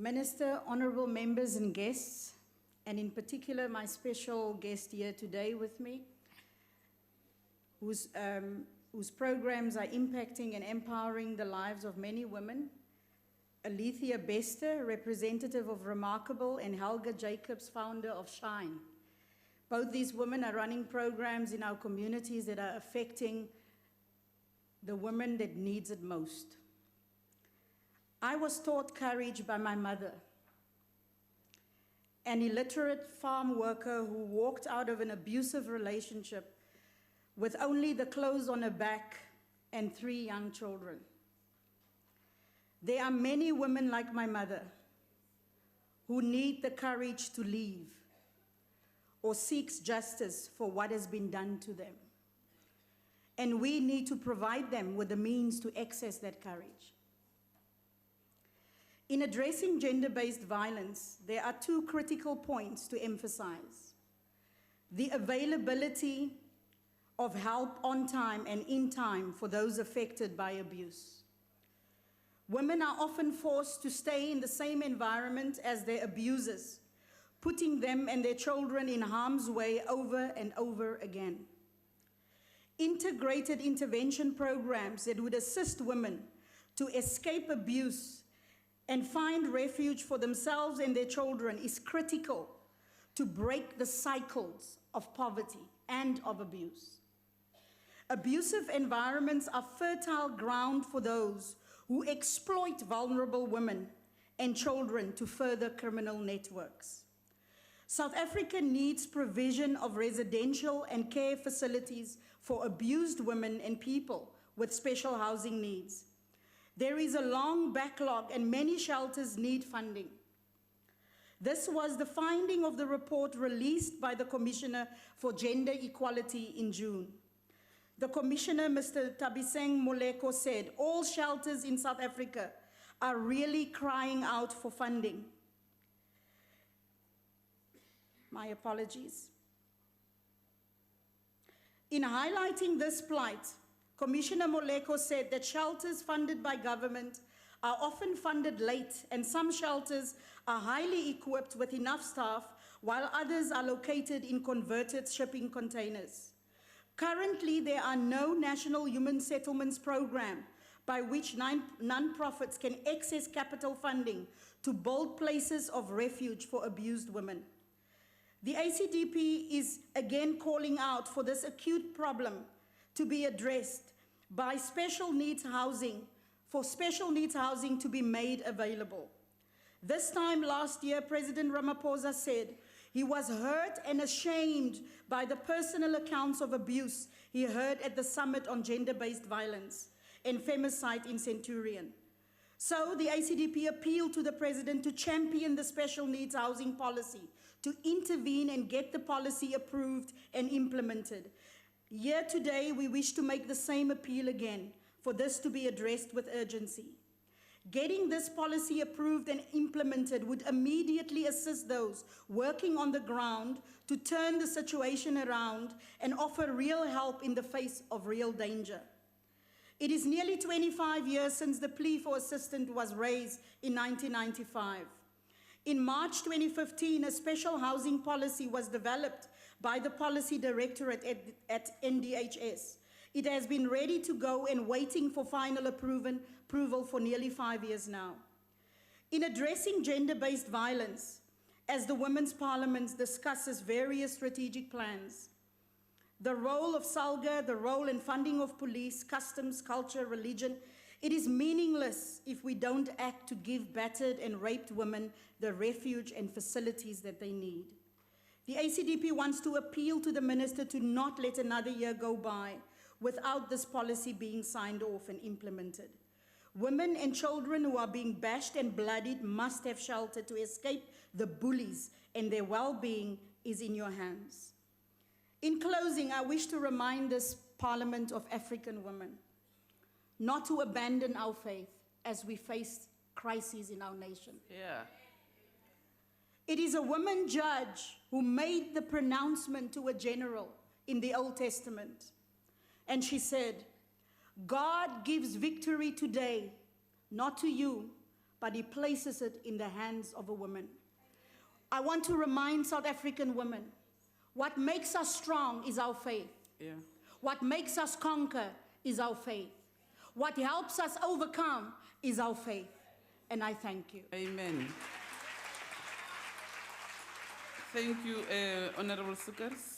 Minister, honorable members and guests, and in particular my special guest here today with me, whose programs are impacting and empowering the lives of many women, Alethea Bester, representative of Remarkable, and Helga Jacobs, founder of Shine. Both these women are running programs in our communities that are affecting the women that needs it most. I was taught courage by my mother, an illiterate farm worker who walked out of an abusive relationship with only the clothes on her back and 3 young children. There are many women like my mother who need the courage to leave or seeks justice for what has been done to them. And we need to provide them with the means to access that courage. In addressing gender-based violence, there are 2 critical points to emphasize: the availability of help on time and in time for those affected by abuse. Women are often forced to stay in the same environment as their abusers, putting them and their children in harm's way over and over again. Integrated intervention programs that would assist women to escape abuse and find refuge for themselves and their children is critical to break the cycles of poverty and of abuse. Abusive environments are fertile ground for those who exploit vulnerable women and children to further criminal networks. South Africa needs provision of residential and care facilities for abused women and people with special housing needs. There is a long backlog and many shelters need funding. This was the finding of the report released by the Commissioner for Gender Equality in June. The Commissioner, Mr. Thabiseng Moleko, said all shelters in South Africa are really crying out for funding. My apologies. In highlighting this plight, Commissioner Moleko said that shelters funded by government are often funded late, and some shelters are highly equipped with enough staff, while others are located in converted shipping containers. Currently, there are no national human settlements program by which non-profits can access capital funding to build places of refuge for abused women. The ACDP is again calling out for this acute problem to be addressed by special needs housing, for special needs housing to be made available. This time last year, President Ramaphosa said he was hurt and ashamed by the personal accounts of abuse he heard at the Summit on Gender-Based Violence and Femicide in Centurion. So the ACDP appealed to the President to champion the special needs housing policy, to intervene and get the policy approved and implemented. Here today, we wish to make the same appeal again for this to be addressed with urgency. Getting this policy approved and implemented would immediately assist those working on the ground to turn the situation around and offer real help in the face of real danger. It is nearly 25 years since the plea for assistance was raised in 1995. In March 2015, a special housing policy was developed by the Policy Directorate at NDHS. It has been ready to go and waiting for final approval for nearly 5 years now. In addressing gender-based violence, as the Women's Parliament discusses various strategic plans, the role of SALGA, the role and funding of police, customs, culture, religion, it is meaningless if we don't act to give battered and raped women the refuge and facilities that they need. The ACDP wants to appeal to the Minister to not let another year go by without this policy being signed off and implemented. Women and children who are being bashed and bloodied must have shelter to escape the bullies, and their well-being is in your hands. In closing, I wish to remind this Parliament of African women not to abandon our faith as we face crises in our nation. Yeah. It is a woman judge who made the pronouncement to a general in the Old Testament. And she said, God gives victory today, not to you, but he places it in the hands of a woman. I want to remind South African women, what makes us strong is our faith. Yeah. What makes us conquer is our faith. What helps us overcome is our faith. And I thank you. Amen. Thank you, Honorable Sukers.